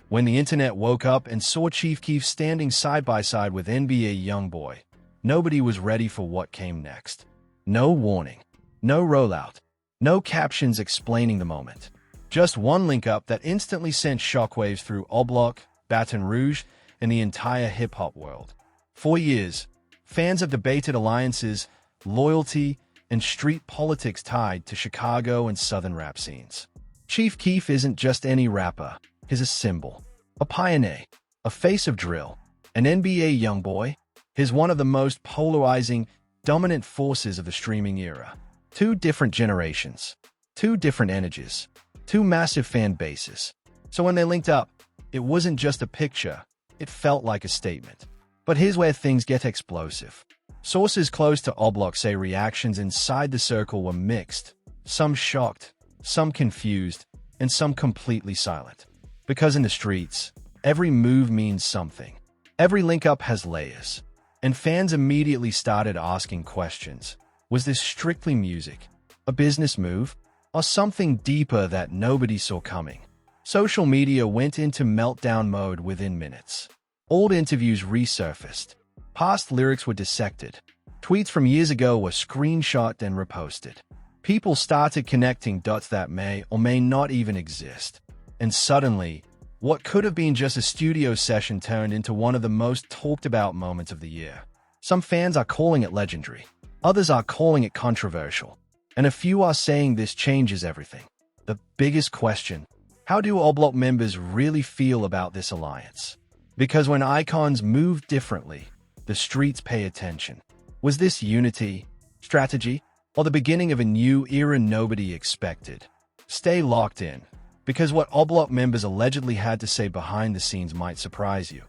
When the internet woke up and saw Chief Keef standing side by side with NBA YoungBoy, nobody was ready for what came next. No warning, no rollout, no captions explaining the moment. Just one link up that instantly sent shockwaves through Oblock, Baton Rouge, and the entire hip-hop world. For years, fans have debated alliances, loyalty, and street politics tied to Chicago and Southern rap scenes. Chief Keef isn't just any rapper. He's a symbol, a pioneer, a face of drill. An NBA YoungBoy, he's one of the most polarizing, dominant forces of the streaming era. Two different generations, two different energies, two massive fan bases. So when they linked up, it wasn't just a picture, it felt like a statement. But here's where things get explosive. Sources close to Oblock say reactions inside the circle were mixed, some shocked, some confused, and some completely silent. Because in the streets, every move means something. Every link-up has layers. And fans immediately started asking questions. Was this strictly music, a business move, or something deeper that nobody saw coming? Social media went into meltdown mode within minutes. Old interviews resurfaced. Past lyrics were dissected. Tweets from years ago were screenshot and reposted. People started connecting dots that may or may not even exist. And suddenly, what could have been just a studio session turned into one of the most talked about moments of the year. Some fans are calling it legendary. Others are calling it controversial. And a few are saying this changes everything. The biggest question: how do Oblock members really feel about this alliance? Because when icons move differently, the streets pay attention. Was this unity, strategy, or the beginning of a new era nobody expected? Stay locked in, because what Oblock members allegedly had to say behind the scenes might surprise you.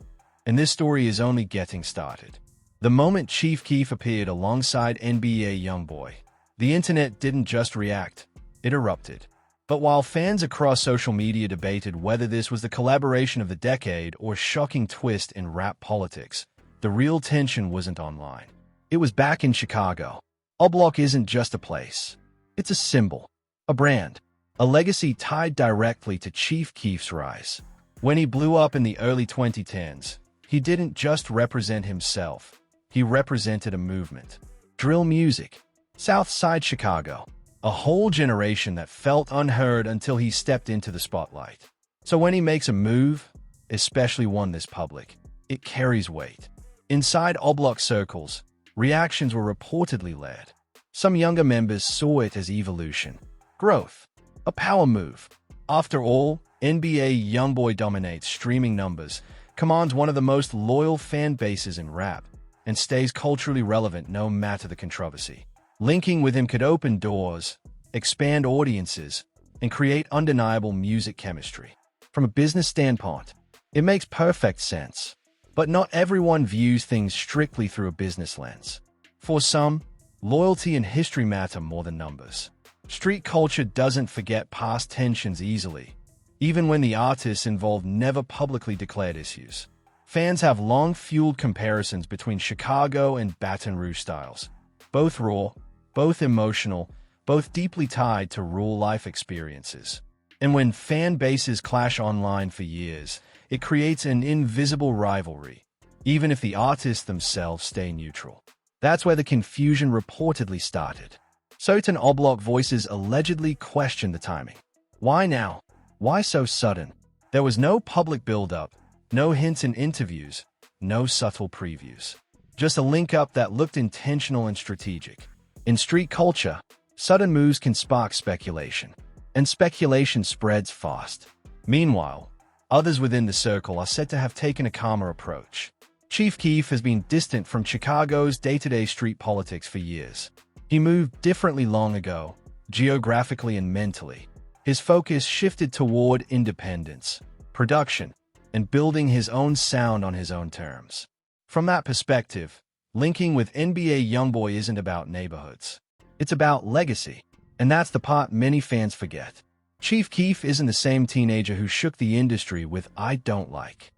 And this story is only getting started. The moment Chief Keef appeared alongside NBA YoungBoy, the internet didn't just react, it erupted. But while fans across social media debated whether this was the collaboration of the decade or shocking twist in rap politics, the real tension wasn't online. It was back in Chicago. Oblock isn't just a place. It's a symbol, a brand, a legacy tied directly to Chief Keef's rise. When he blew up in the early 2010s, he didn't just represent himself. He represented a movement. Drill music, South Side Chicago, a whole generation that felt unheard until he stepped into the spotlight. So when he makes a move, especially one this public, it carries weight. Inside Oblock circles, reactions were reportedly led. Some younger members saw it as evolution, growth, a power move. After all, NBA YoungBoy dominates streaming numbers, commands one of the most loyal fan bases in rap, and stays culturally relevant no matter the controversy. Linking with him could open doors, expand audiences, and create undeniable music chemistry. From a business standpoint, it makes perfect sense. But not everyone views things strictly through a business lens. For some, loyalty and history matter more than numbers. Street culture doesn't forget past tensions easily, even when the artists involved never publicly declared issues. Fans have long fueled comparisons between Chicago and Baton Rouge styles, both raw, both emotional, both deeply tied to real life experiences. And when fan bases clash online for years, it creates an invisible rivalry, even if the artists themselves stay neutral. That's where the confusion reportedly started. Certain Oblock voices allegedly questioned the timing. Why now? Why so sudden? There was no public build-up, no hints in interviews, no subtle previews. Just a link-up that looked intentional and strategic. In street culture, sudden moves can spark speculation, and speculation spreads fast. Meanwhile, others within the circle are said to have taken a calmer approach. Chief Keef has been distant from Chicago's day-to-day street politics for years. He moved differently long ago, geographically and mentally. His focus shifted toward independence, production, and building his own sound on his own terms. From that perspective, linking with NBA YoungBoy isn't about neighborhoods. It's about legacy, and that's the part many fans forget. Chief Keef isn't the same teenager who shook the industry with "I don't like."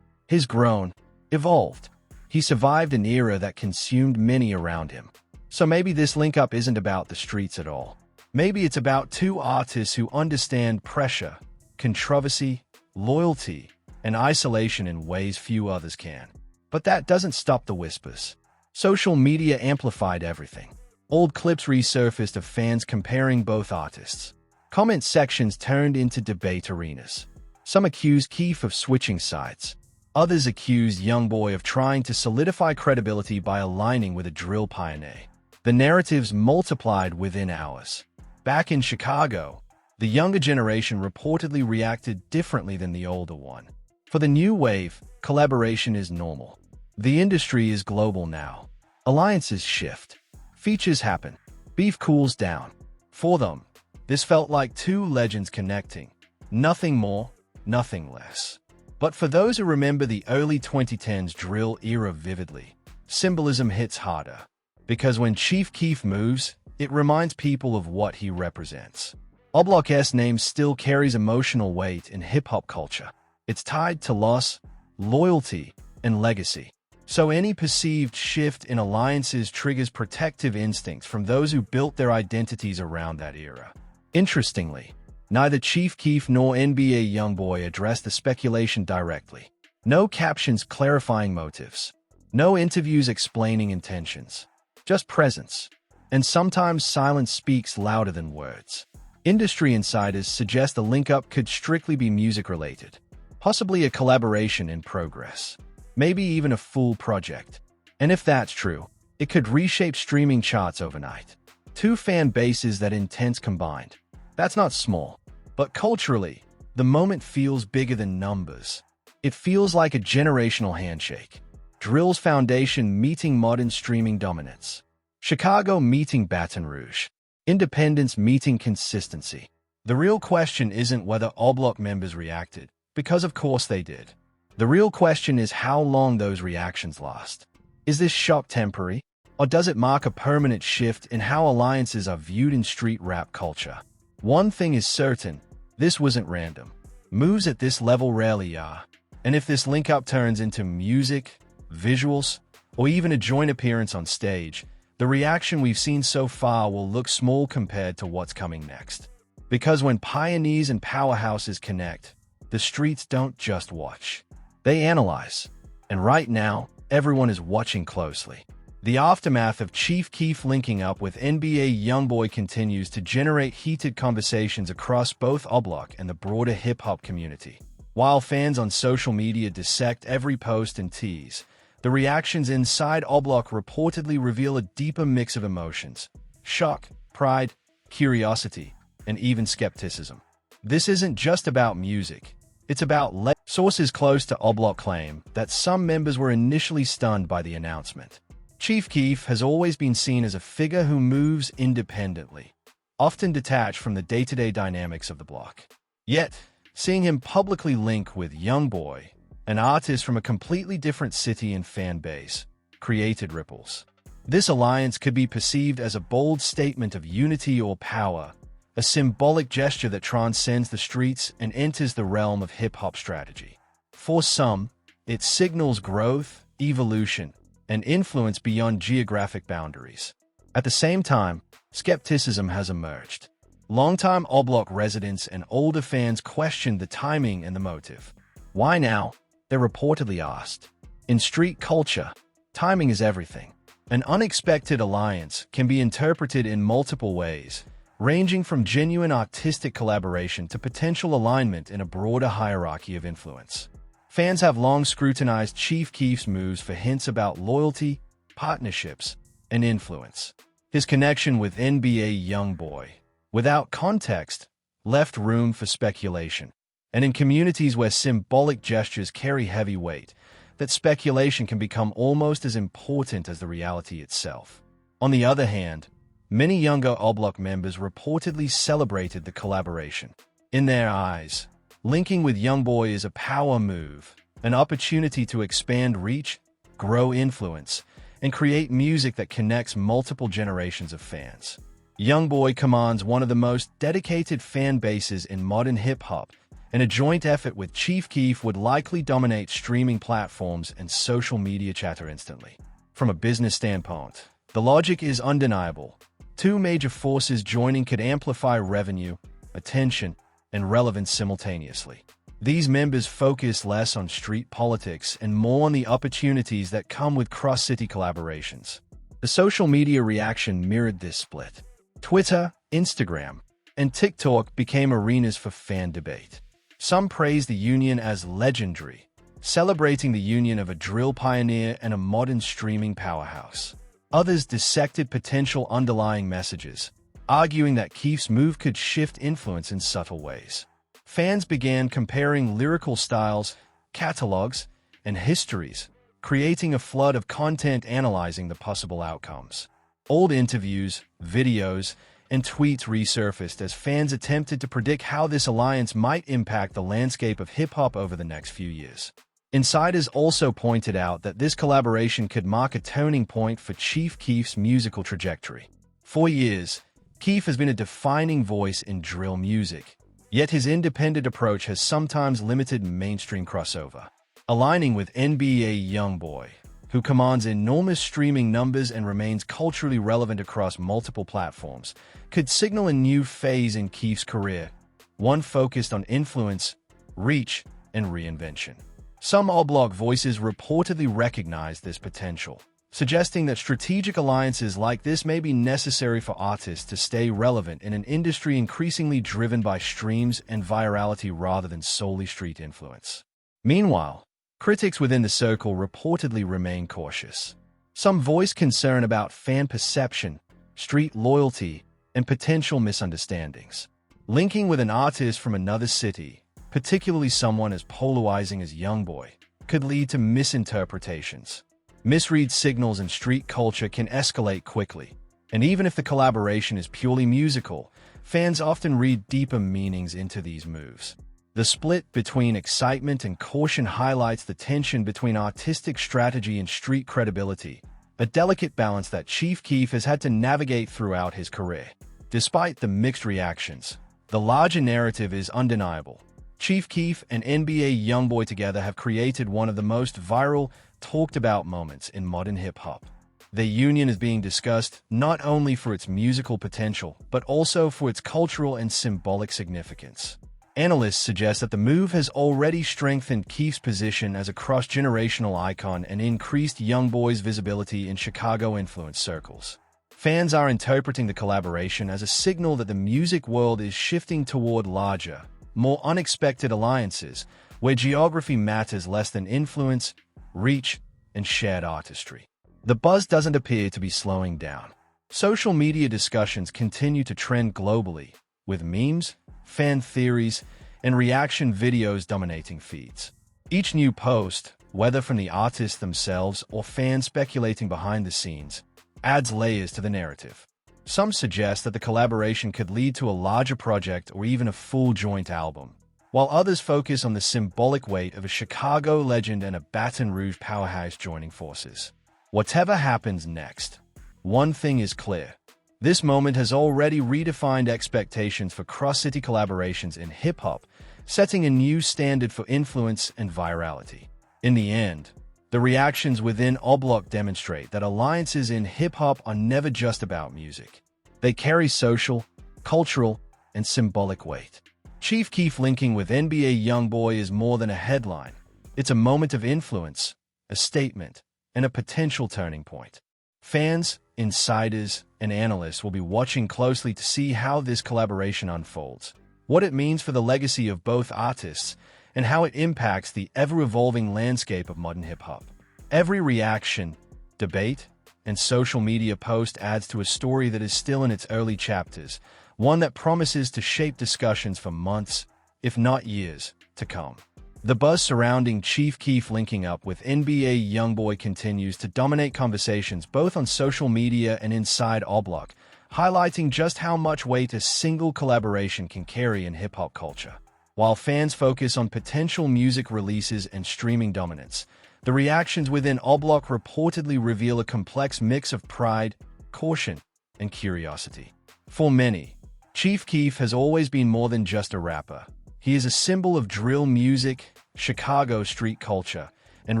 He's grown, evolved. He survived an era that consumed many around him. So maybe this link-up isn't about the streets at all. Maybe it's about two artists who understand pressure, controversy, loyalty, and isolation in ways few others can. But that doesn't stop the whispers. Social media amplified everything. Old clips resurfaced of fans comparing both artists. Comment sections turned into debate arenas. Some accused Keef of switching sides. Others accused YoungBoy of trying to solidify credibility by aligning with a drill pioneer. The narratives multiplied within hours. Back in Chicago, the younger generation reportedly reacted differently than the older one. For the new wave, collaboration is normal. The industry is global now. Alliances shift. Features happen. Beef cools down. For them, this felt like two legends connecting. Nothing more, nothing less. But for those who remember the early 2010s drill era vividly, symbolism hits harder. Because when Chief Keef moves, it reminds people of what he represents. O'Block's name still carries emotional weight in hip-hop culture. It's tied to loss, loyalty, and legacy. So any perceived shift in alliances triggers protective instincts from those who built their identities around that era. Interestingly, neither Chief Keef nor NBA YoungBoy addressed the speculation directly. No captions clarifying motives. No interviews explaining intentions. Just presence. And sometimes silence speaks louder than words. Industry insiders suggest the link-up could strictly be music-related. Possibly a collaboration in progress. Maybe even a full project. And if that's true, it could reshape streaming charts overnight. Two fan bases that intense combined. That's not small. But culturally, the moment feels bigger than numbers. It feels like a generational handshake. Drill's foundation meeting modern streaming dominance. Chicago meeting Baton Rouge. Independence meeting consistency. The real question isn't whether O'Block members reacted, because of course they did. The real question is how long those reactions last. Is this shock temporary, or does it mark a permanent shift in how alliances are viewed in street rap culture? One thing is certain, this wasn't random. Moves at this level rarely are. And if this link-up turns into music, visuals, or even a joint appearance on stage, the reaction we've seen so far will look small compared to what's coming next. Because when pioneers and powerhouses connect, the streets don't just watch. They analyze. And right now, everyone is watching closely. The aftermath of Chief Keef linking up with NBA YoungBoy continues to generate heated conversations across both O'Block and the broader hip-hop community. While fans on social media dissect every post and tease, the reactions inside O'Block reportedly reveal a deeper mix of emotions: shock, pride, curiosity, and even skepticism. This isn't just about music. It's about sources close to O'Block claim that some members were initially stunned by the announcement. Chief Keef has always been seen as a figure who moves independently, often detached from the day-to-day dynamics of the block. Yet, seeing him publicly link with YoungBoy, an artist from a completely different city and fan base, created ripples. This alliance could be perceived as a bold statement of unity or power, a symbolic gesture that transcends the streets and enters the realm of hip-hop strategy. For some, it signals growth, evolution, and influence beyond geographic boundaries. At the same time, skepticism has emerged. Longtime O'Block residents and older fans questioned the timing and the motive. Why now? They're reportedly asked. In street culture, timing is everything. An unexpected alliance can be interpreted in multiple ways, ranging from genuine artistic collaboration to potential alignment in a broader hierarchy of influence. Fans have long scrutinized Chief Keef's moves for hints about loyalty, partnerships, and influence. His connection with NBA YoungBoy, without context, left room for speculation. And in communities where symbolic gestures carry heavy weight, that speculation can become almost as important as the reality itself. On the other hand, many younger O'Block members reportedly celebrated the collaboration. In their eyes, linking with YoungBoy is a power move, an opportunity to expand reach, grow influence, and create music that connects multiple generations of fans. YoungBoy commands one of the most dedicated fan bases in modern hip-hop, and a joint effort with Chief Keef would likely dominate streaming platforms and social media chatter instantly. From a business standpoint, the logic is undeniable. Two major forces joining could amplify revenue, attention, and relevance simultaneously. These members focus less on street politics and more on the opportunities that come with cross-city collaborations. The social media reaction mirrored this split. Twitter, Instagram, and TikTok became arenas for fan debate. Some praised the union as legendary, celebrating the union of a drill pioneer and a modern streaming powerhouse. Others dissected potential underlying messages, arguing that Keef's move could shift influence in subtle ways. Fans began comparing lyrical styles, catalogs, and histories, creating a flood of content analyzing the possible outcomes. Old interviews, videos, and tweets resurfaced as fans attempted to predict how this alliance might impact the landscape of hip-hop over the next few years. Insiders also pointed out that this collaboration could mark a turning point for Chief Keef's musical trajectory. For years, Keef has been a defining voice in drill music, yet his independent approach has sometimes limited mainstream crossover. Aligning with NBA YoungBoy, who commands enormous streaming numbers and remains culturally relevant across multiple platforms, could signal a new phase in Keef's career, one focused on influence, reach, and reinvention. Some all-block voices reportedly recognize this potential, suggesting that strategic alliances like this may be necessary for artists to stay relevant in an industry increasingly driven by streams and virality rather than solely street influence. Meanwhile, critics within the circle reportedly remain cautious. Some voice concern about fan perception, street loyalty, and potential misunderstandings. Linking with an artist from another city, particularly someone as polarizing as YoungBoy, could lead to misinterpretations. Misread signals in street culture can escalate quickly, and even if the collaboration is purely musical, fans often read deeper meanings into these moves. The split between excitement and caution highlights the tension between artistic strategy and street credibility, a delicate balance that Chief Keef has had to navigate throughout his career. Despite the mixed reactions, the larger narrative is undeniable. Chief Keef and NBA YoungBoy together have created one of the most viral, talked-about moments in modern hip-hop. Their union is being discussed not only for its musical potential, but also for its cultural and symbolic significance. Analysts suggest that the move has already strengthened Keef's position as a cross-generational icon and increased YoungBoy's visibility in Chicago-influenced circles. Fans are interpreting the collaboration as a signal that the music world is shifting toward larger, more unexpected alliances, where geography matters less than influence, reach, and shared artistry. The buzz doesn't appear to be slowing down. Social media discussions continue to trend globally, with memes, fan theories, and reaction videos dominating feeds. Each new post, whether from the artists themselves or fans speculating behind the scenes, adds layers to the narrative. Some suggest that the collaboration could lead to a larger project or even a full joint album, while others focus on the symbolic weight of a Chicago legend and a Baton Rouge powerhouse joining forces. Whatever happens next, one thing is clear. This moment has already redefined expectations for cross-city collaborations in hip-hop, setting a new standard for influence and virality. In the end, the reactions within Oblock demonstrate that alliances in hip-hop are never just about music. They carry social, cultural, and symbolic weight. Chief Keef linking with NBA YoungBoy is more than a headline. It's a moment of influence, a statement, and a potential turning point. Fans, insiders, and analysts will be watching closely to see how this collaboration unfolds, what it means for the legacy of both artists, and how it impacts the ever-evolving landscape of modern hip-hop. Every reaction, debate, and social media post adds to a story that is still in its early chapters, one that promises to shape discussions for months, if not years, to come. The buzz surrounding Chief Keef linking up with NBA YoungBoy continues to dominate conversations both on social media and inside Oblock, highlighting just how much weight a single collaboration can carry in hip-hop culture. While fans focus on potential music releases and streaming dominance, the reactions within Oblock reportedly reveal a complex mix of pride, caution, and curiosity. For many, Chief Keef has always been more than just a rapper. He is a symbol of drill music, Chicago street culture, and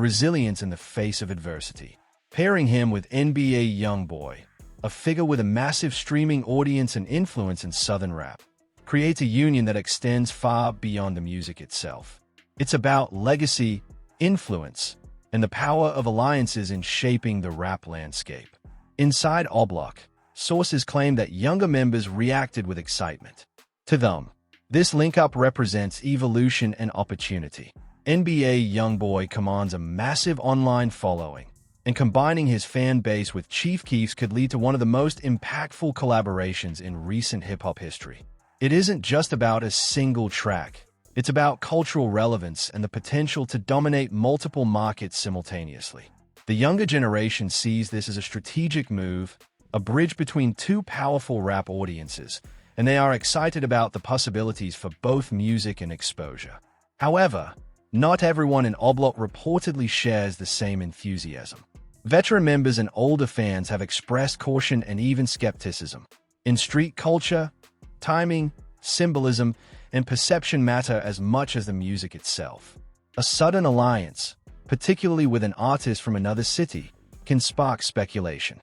resilience in the face of adversity. Pairing him with NBA YoungBoy, a figure with a massive streaming audience and influence in Southern rap, creates a union that extends far beyond the music itself. It's about legacy, influence, and the power of alliances in shaping the rap landscape. Inside Oblock, sources claim that younger members reacted with excitement. To them, this link-up represents evolution and opportunity. NBA YoungBoy commands a massive online following, and combining his fan base with Chief Keef's could lead to one of the most impactful collaborations in recent hip-hop history. It isn't just about a single track. It's about cultural relevance and the potential to dominate multiple markets simultaneously. The younger generation sees this as a strategic move, a bridge between two powerful rap audiences, and they are excited about the possibilities for both music and exposure. However, not everyone in Oblock reportedly shares the same enthusiasm. Veteran members and older fans have expressed caution and even skepticism. In street culture, timing, symbolism, and perception matter as much as the music itself. A sudden alliance, particularly with an artist from another city, can spark speculation.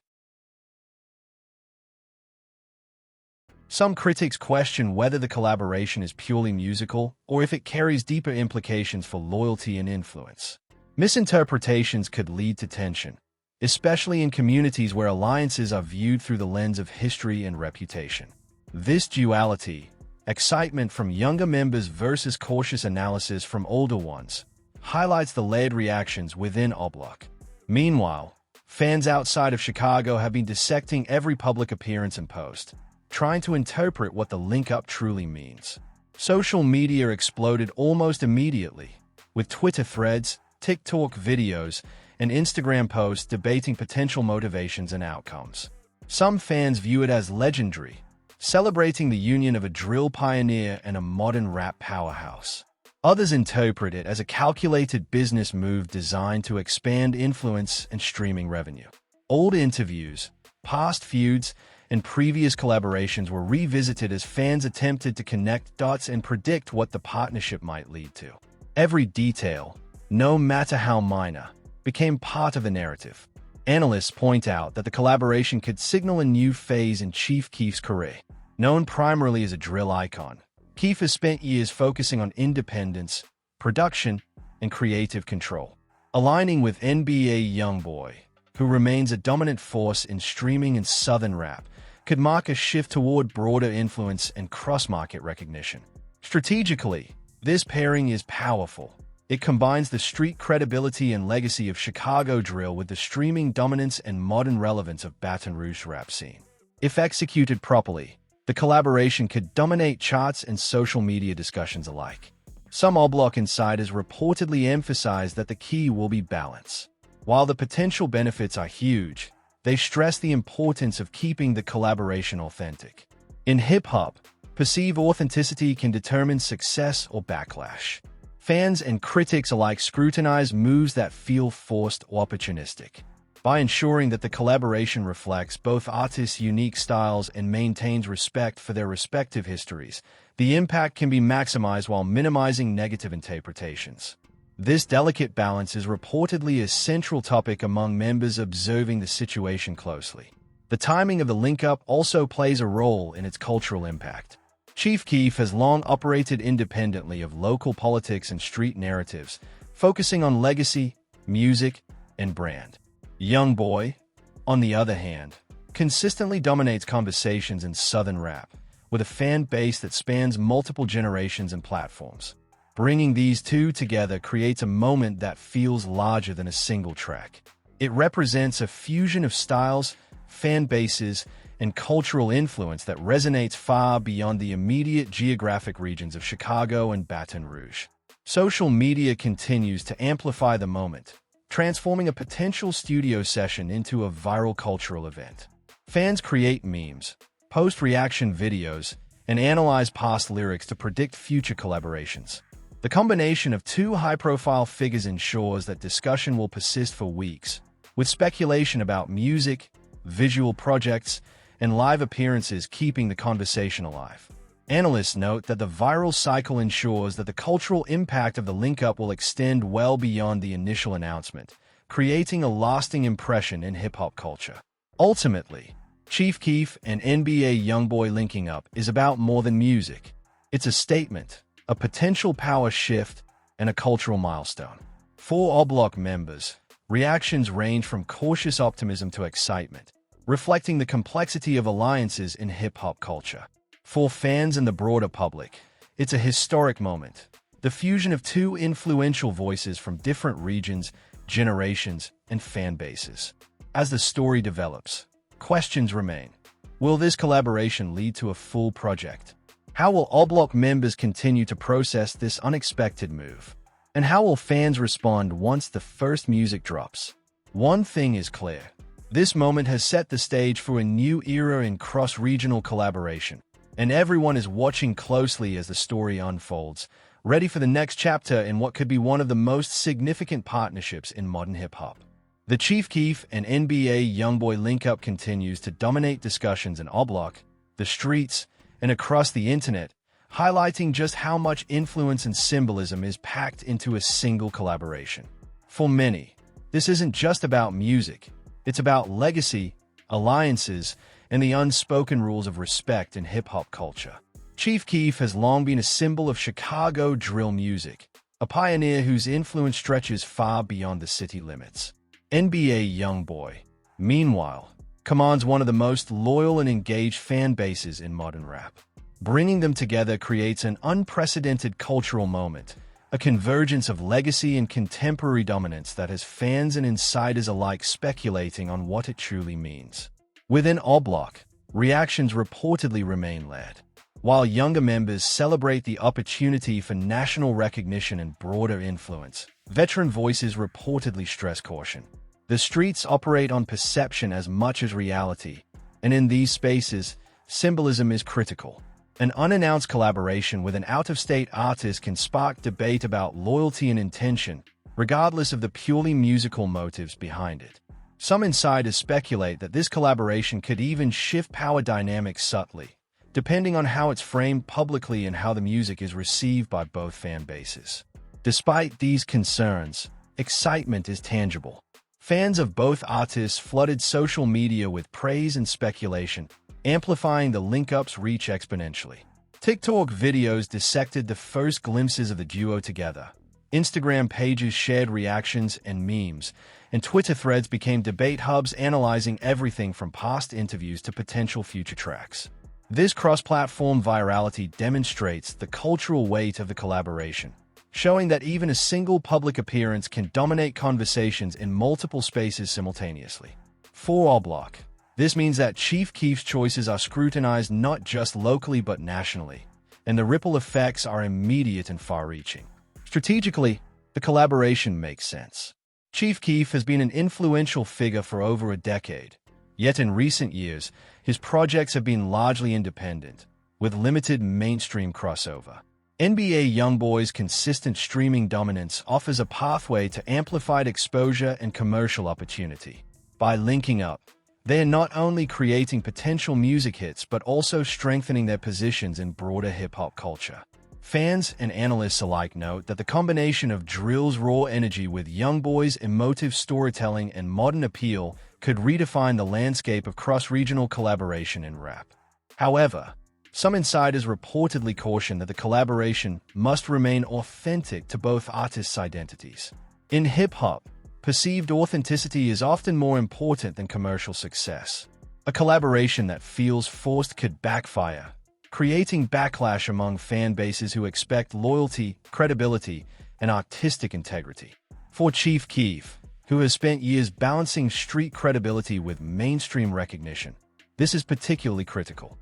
Some critics question whether the collaboration is purely musical or if it carries deeper implications for loyalty and influence. Misinterpretations could lead to tension, especially in communities where alliances are viewed through the lens of history and reputation. This duality, excitement from younger members versus cautious analysis from older ones, highlights the layered reactions within Oblock. Meanwhile, fans outside of Chicago have been dissecting every public appearance and post, trying to interpret what the link-up truly means. Social media exploded almost immediately, with Twitter threads, TikTok videos, and Instagram posts debating potential motivations and outcomes. Some fans view it as legendary, celebrating the union of a drill pioneer and a modern rap powerhouse. Others interpret it as a calculated business move designed to expand influence and streaming revenue. Old interviews, past feuds, and previous collaborations were revisited as fans attempted to connect dots and predict what the partnership might lead to. Every detail, no matter how minor, became part of the narrative. Analysts point out that the collaboration could signal a new phase in Chief Keef's career. Known primarily as a drill icon, Keef has spent years focusing on independence, production, and creative control. Aligning with NBA YoungBoy, who remains a dominant force in streaming and southern rap, could mark a shift toward broader influence and cross-market recognition. Strategically, this pairing is powerful. It combines the street credibility and legacy of Chicago drill with the streaming dominance and modern relevance of Baton Rouge rap scene. If executed properly, the collaboration could dominate charts and social media discussions alike. Some Oblock insiders reportedly emphasize that the key will be balance. While the potential benefits are huge, they stress the importance of keeping the collaboration authentic. In hip-hop, perceived authenticity can determine success or backlash. Fans and critics alike scrutinize moves that feel forced or opportunistic. By ensuring that the collaboration reflects both artists' unique styles and maintains respect for their respective histories, the impact can be maximized while minimizing negative interpretations. This delicate balance is reportedly a central topic among members observing the situation closely. The timing of the link-up also plays a role in its cultural impact. Chief Keef has long operated independently of local politics and street narratives, focusing on legacy, music, and brand. YoungBoy, on the other hand, consistently dominates conversations in southern rap, with a fan base that spans multiple generations and platforms. Bringing these two together creates a moment that feels larger than a single track. It represents a fusion of styles, fan bases, and cultural influence that resonates far beyond the immediate geographic regions of Chicago and Baton Rouge. Social media continues to amplify the moment, transforming a potential studio session into a viral cultural event. Fans create memes, post reaction videos, and analyze past lyrics to predict future collaborations. The combination of two high-profile figures ensures that discussion will persist for weeks, with speculation about music, visual projects, and live appearances keeping the conversation alive. Analysts note that the viral cycle ensures that the cultural impact of the link-up will extend well beyond the initial announcement, creating a lasting impression in hip-hop culture. Ultimately, Chief Keef and NBA YoungBoy linking up is about more than music. It's a statement, a potential power shift, and a cultural milestone. For O Block members, reactions range from cautious optimism to excitement, reflecting the complexity of alliances in hip-hop culture. For fans and the broader public, it's a historic moment. The fusion of two influential voices from different regions, generations, and fan bases. As the story develops, questions remain. Will this collaboration lead to a full project? How will O Block members continue to process this unexpected move? And how will fans respond once the first music drops? One thing is clear. This moment has set the stage for a new era in cross-regional collaboration, and everyone is watching closely as the story unfolds, ready for the next chapter in what could be one of the most significant partnerships in modern hip-hop. The Chief Keef and NBA YoungBoy link-up continues to dominate discussions in O Block, the streets, and across the internet, highlighting just how much influence and symbolism is packed into a single collaboration. For many, this isn't just about music. It's about legacy, alliances, and the unspoken rules of respect in hip-hop culture. Chief Keef has long been a symbol of Chicago drill music, a pioneer whose influence stretches far beyond the city limits. NBA YoungBoy, meanwhile, commands one of the most loyal and engaged fan bases in modern rap. Bringing them together creates an unprecedented cultural moment, a convergence of legacy and contemporary dominance that has fans and insiders alike speculating on what it truly means. Within O Block, reactions reportedly remain led. While younger members celebrate the opportunity for national recognition and broader influence, veteran voices reportedly stress caution. The streets operate on perception as much as reality, and in these spaces, symbolism is critical. An unannounced collaboration with an out-of-state artist can spark debate about loyalty and intention, regardless of the purely musical motives behind it. Some insiders speculate that this collaboration could even shift power dynamics subtly, depending on how it's framed publicly and how the music is received by both fan bases. Despite these concerns, excitement is tangible. Fans of both artists flooded social media with praise and speculation, amplifying the link-up's reach exponentially. TikTok videos dissected the first glimpses of the duo together. Instagram pages shared reactions and memes, and Twitter threads became debate hubs analyzing everything from past interviews to potential future tracks. This cross-platform virality demonstrates the cultural weight of the collaboration, showing that even a single public appearance can dominate conversations in multiple spaces simultaneously. For O Block, this means that Chief Keef's choices are scrutinized not just locally but nationally, and the ripple effects are immediate and far-reaching. Strategically, the collaboration makes sense. Chief Keef has been an influential figure for over a decade, yet in recent years, his projects have been largely independent, with limited mainstream crossover. NBA YoungBoy's consistent streaming dominance offers a pathway to amplified exposure and commercial opportunity. By linking up, they are not only creating potential music hits but also strengthening their positions in broader hip-hop culture. Fans and analysts alike note that the combination of drill's raw energy with YoungBoy's emotive storytelling and modern appeal could redefine the landscape of cross-regional collaboration in rap. However, some insiders reportedly caution that the collaboration must remain authentic to both artists' identities. In hip-hop, perceived authenticity is often more important than commercial success. A collaboration that feels forced could backfire, creating backlash among fan bases who expect loyalty, credibility, and artistic integrity. For Chief Keef, who has spent years balancing street credibility with mainstream recognition, this is particularly critical.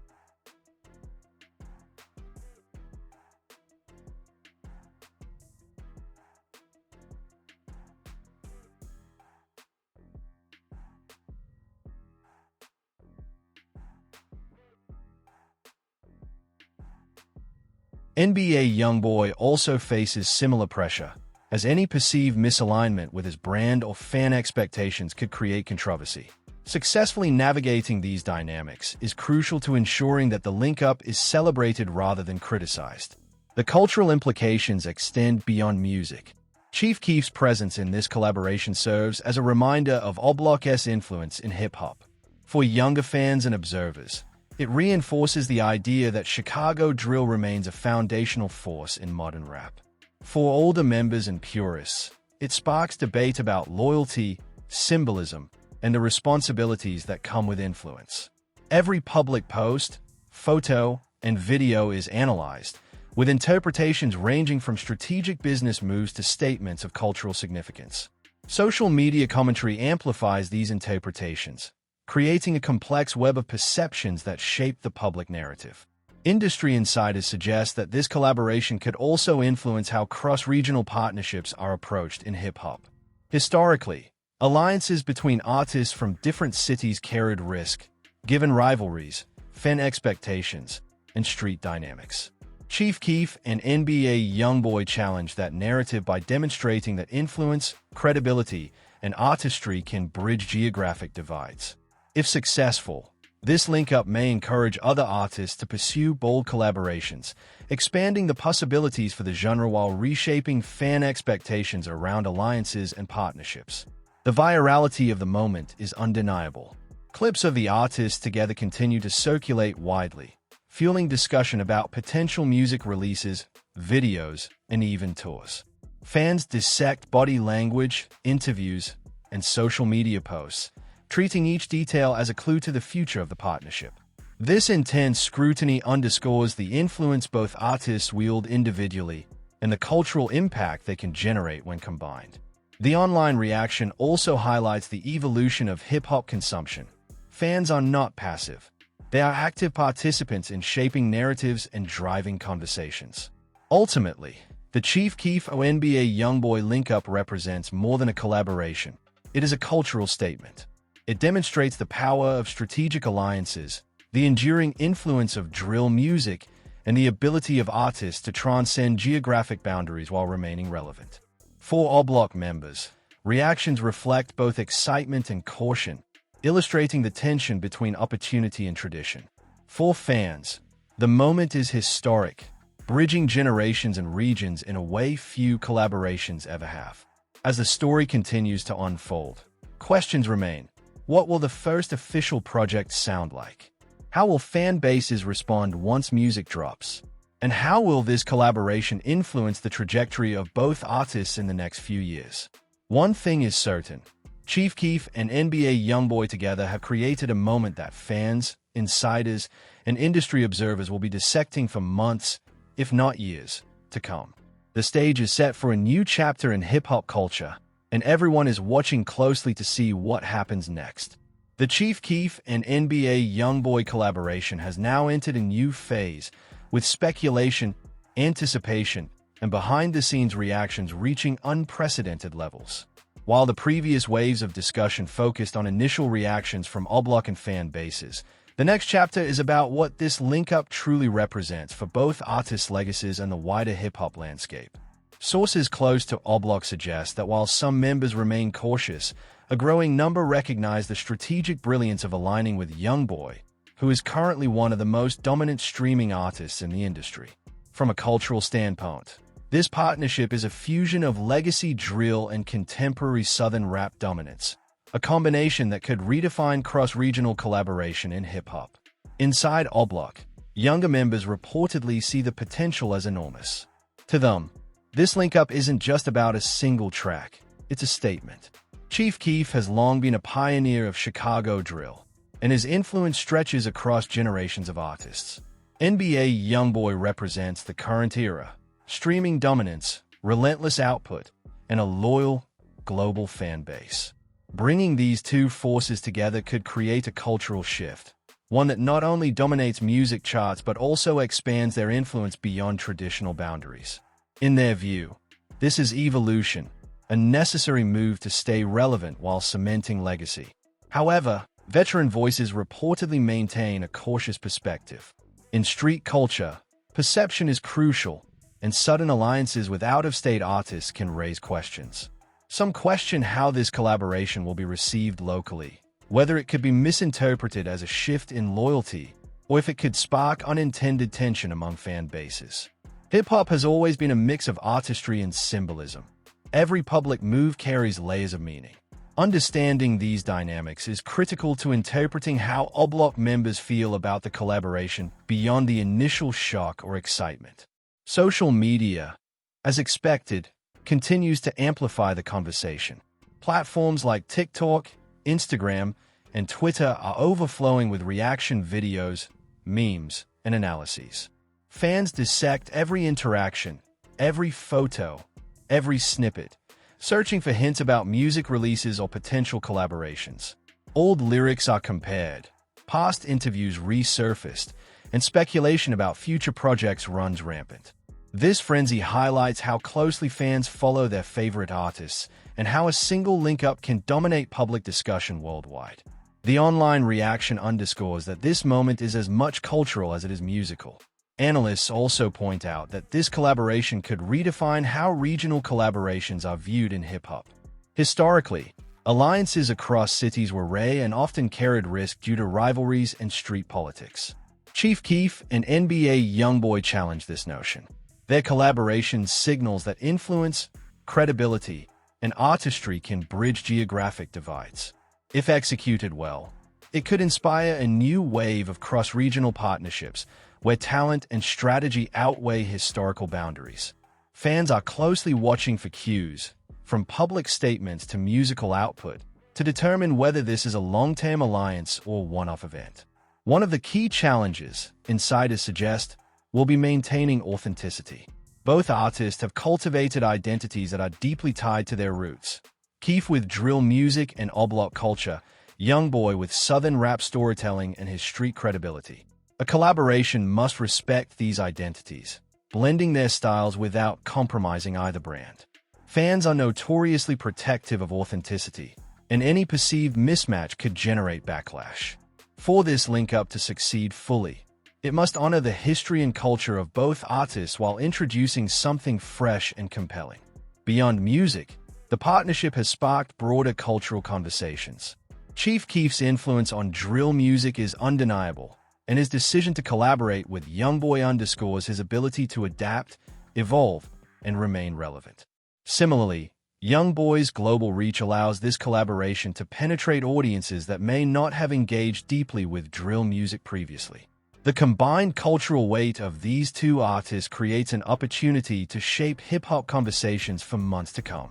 NBA YoungBoy also faces similar pressure, as any perceived misalignment with his brand or fan expectations could create controversy. Successfully navigating these dynamics is crucial to ensuring that the link-up is celebrated rather than criticized. The cultural implications extend beyond music. Chief Keef's presence in this collaboration serves as a reminder of O Block's influence in hip-hop. For younger fans and observers, it reinforces the idea that Chicago drill remains a foundational force in modern rap. For older members and purists, it sparks debate about loyalty, symbolism, and the responsibilities that come with influence. Every public post, photo, and video is analyzed, with interpretations ranging from strategic business moves to statements of cultural significance. Social media commentary amplifies these interpretations, creating a complex web of perceptions that shape the public narrative. Industry insiders suggest that this collaboration could also influence how cross-regional partnerships are approached in hip-hop. Historically, alliances between artists from different cities carried risk, given rivalries, fan expectations, and street dynamics. Chief Keef and NBA YoungBoy challenged that narrative by demonstrating that influence, credibility, and artistry can bridge geographic divides. If successful, this link-up may encourage other artists to pursue bold collaborations, expanding the possibilities for the genre while reshaping fan expectations around alliances and partnerships. The virality of the moment is undeniable. Clips of the artists together continue to circulate widely, fueling discussion about potential music releases, videos, and even tours. Fans dissect body language, interviews, and social media posts, treating each detail as a clue to the future of the partnership. This intense scrutiny underscores the influence both artists wield individually and the cultural impact they can generate when combined. The online reaction also highlights the evolution of hip-hop consumption. Fans are not passive. They are active participants in shaping narratives and driving conversations. Ultimately, the Chief Keef NBA YoungBoy link-up represents more than a collaboration. It is a cultural statement. It demonstrates the power of strategic alliances, the enduring influence of drill music, and the ability of artists to transcend geographic boundaries while remaining relevant. For O-Block members, reactions reflect both excitement and caution, illustrating the tension between opportunity and tradition. For fans, the moment is historic, bridging generations and regions in a way few collaborations ever have. As the story continues to unfold, questions remain. What will the first official project sound like? How will fan bases respond once music drops? And how will this collaboration influence the trajectory of both artists in the next few years? One thing is certain. Chief Keef and NBA YoungBoy together have created a moment that fans, insiders, and industry observers will be dissecting for months, if not years, to come. The stage is set for a new chapter in hip-hop culture, and everyone is watching closely to see what happens next. The Chief Keef and NBA YoungBoy collaboration has now entered a new phase, with speculation, anticipation, and behind-the-scenes reactions reaching unprecedented levels. While the previous waves of discussion focused on initial reactions from O-Block and fan bases, the next chapter is about what this link-up truly represents for both artists' legacies and the wider hip-hop landscape. Sources close to O-Block suggest that while some members remain cautious, a growing number recognize the strategic brilliance of aligning with YoungBoy, who is currently one of the most dominant streaming artists in the industry. From a cultural standpoint, this partnership is a fusion of legacy drill and contemporary Southern rap dominance, a combination that could redefine cross-regional collaboration in hip-hop. Inside O-Block, younger members reportedly see the potential as enormous. To them, this link-up isn't just about a single track, it's a statement. Chief Keef has long been a pioneer of Chicago drill, and his influence stretches across generations of artists. NBA YoungBoy represents the current era, streaming dominance, relentless output, and a loyal, global fan base. Bringing these two forces together could create a cultural shift, one that not only dominates music charts but also expands their influence beyond traditional boundaries. In their view, this is evolution, a necessary move to stay relevant while cementing legacy. However, veteran voices reportedly maintain a cautious perspective. In street culture, perception is crucial, and sudden alliances with out-of-state artists can raise questions. Some question how this collaboration will be received locally, whether it could be misinterpreted as a shift in loyalty, or if it could spark unintended tension among fan bases. Hip-hop has always been a mix of artistry and symbolism. Every public move carries layers of meaning. Understanding these dynamics is critical to interpreting how O-Block members feel about the collaboration beyond the initial shock or excitement. Social media, as expected, continues to amplify the conversation. Platforms like TikTok, Instagram, and Twitter are overflowing with reaction videos, memes, and analyses. Fans dissect every interaction, every photo, every snippet, searching for hints about music releases or potential collaborations. Old lyrics are compared, past interviews resurfaced, and speculation about future projects runs rampant. This frenzy highlights how closely fans follow their favorite artists and how a single link-up can dominate public discussion worldwide. The online reaction underscores that this moment is as much cultural as it is musical. Analysts also point out that this collaboration could redefine how regional collaborations are viewed in hip-hop. Historically, alliances across cities were rare and often carried risk due to rivalries and street politics. Chief Keef and NBA YoungBoy challenge this notion. Their collaboration signals that influence, credibility, and artistry can bridge geographic divides. If executed well, it could inspire a new wave of cross-regional partnerships where talent and strategy outweigh historical boundaries. Fans are closely watching for cues, from public statements to musical output, to determine whether this is a long-term alliance or one-off event. One of the key challenges, insiders suggest, will be maintaining authenticity. Both artists have cultivated identities that are deeply tied to their roots. Keef with drill music and oblak culture, YoungBoy with southern rap storytelling and his street credibility. A collaboration must respect these identities, blending their styles without compromising either brand. Fans are notoriously protective of authenticity, and any perceived mismatch could generate backlash. For this link-up to succeed fully, it must honor the history and culture of both artists while introducing something fresh and compelling. Beyond music, the partnership has sparked broader cultural conversations. Chief Keef's influence on drill music is undeniable, and his decision to collaborate with YoungBoy underscores his ability to adapt, evolve, and remain relevant. Similarly, YoungBoy's global reach allows this collaboration to penetrate audiences that may not have engaged deeply with drill music previously. The combined cultural weight of these two artists creates an opportunity to shape hip-hop conversations for months to come.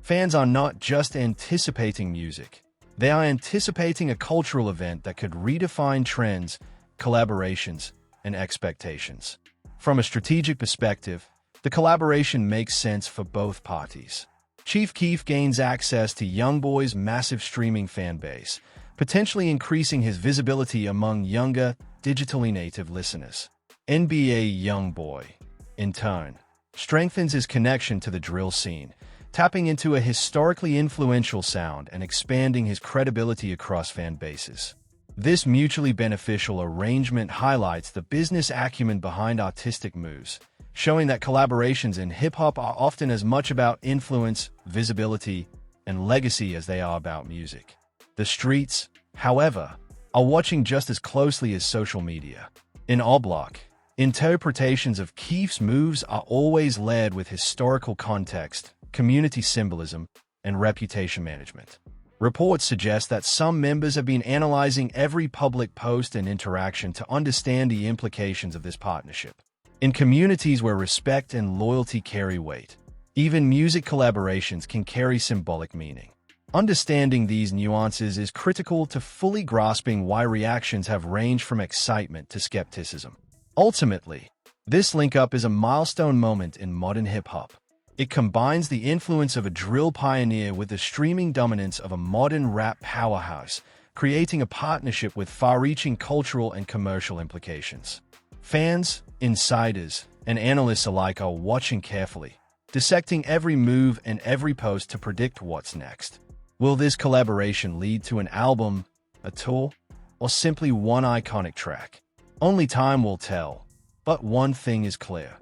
Fans are not just anticipating music. They are anticipating a cultural event that could redefine trends, collaborations, and expectations. From a strategic perspective, the collaboration makes sense for both parties. Chief Keef gains access to YoungBoy's massive streaming fan base, potentially increasing his visibility among younger, digitally native listeners. NBA YoungBoy, in turn, strengthens his connection to the drill scene, tapping into a historically influential sound and expanding his credibility across fan bases. This mutually beneficial arrangement highlights the business acumen behind artistic moves, showing that collaborations in hip-hop are often as much about influence, visibility, and legacy as they are about music. The streets, however, are watching just as closely as social media. In oblak, interpretations of Keef's moves are always layered with historical context, community symbolism, and reputation management. Reports suggest that some members have been analyzing every public post and interaction to understand the implications of this partnership. In communities where respect and loyalty carry weight, even music collaborations can carry symbolic meaning. Understanding these nuances is critical to fully grasping why reactions have ranged from excitement to skepticism. Ultimately, this link-up is a milestone moment in modern hip-hop. It combines the influence of a drill pioneer with the streaming dominance of a modern rap powerhouse, creating a partnership with far-reaching cultural and commercial implications. Fans, insiders, and analysts alike are watching carefully, dissecting every move and every post to predict what's next. Will this collaboration lead to an album, a tour, or simply one iconic track? Only time will tell, but one thing is clear.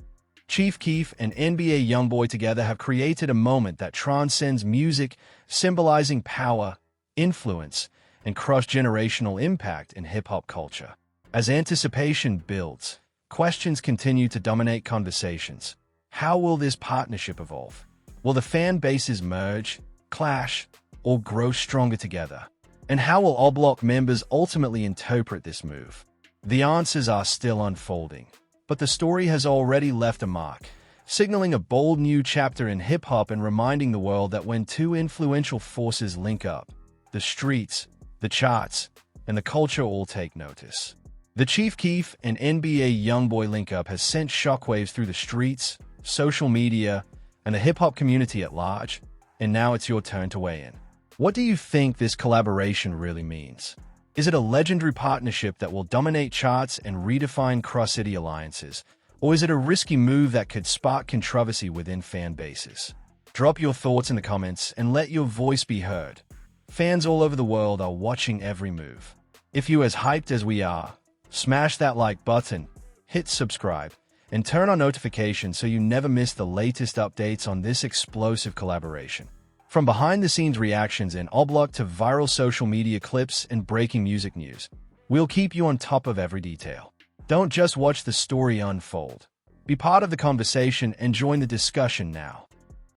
Chief Keef and NBA YoungBoy together have created a moment that transcends music, symbolizing power, influence, and cross-generational impact in hip-hop culture. As anticipation builds, questions continue to dominate conversations. How will this partnership evolve? Will the fan bases merge, clash, or grow stronger together? And how will oblak members ultimately interpret this move? The answers are still unfolding, but the story has already left a mark, signaling a bold new chapter in hip-hop and reminding the world that when two influential forces link up, the streets, the charts, and the culture all take notice. The Chief Keef and NBA YoungBoy link-up has sent shockwaves through the streets, social media, and the hip-hop community at large, and now it's your turn to weigh in. What do you think this collaboration really means? Is it a legendary partnership that will dominate charts and redefine cross-city alliances? Or is it a risky move that could spark controversy within fan bases? Drop your thoughts in the comments and let your voice be heard. Fans all over the world are watching every move. If you're as hyped as we are, smash that like button, hit subscribe, and turn on notifications so you never miss the latest updates on this explosive collaboration. From behind-the-scenes reactions in Oblak to viral social media clips and breaking music news, we'll keep you on top of every detail. Don't just watch the story unfold. Be part of the conversation and join the discussion now.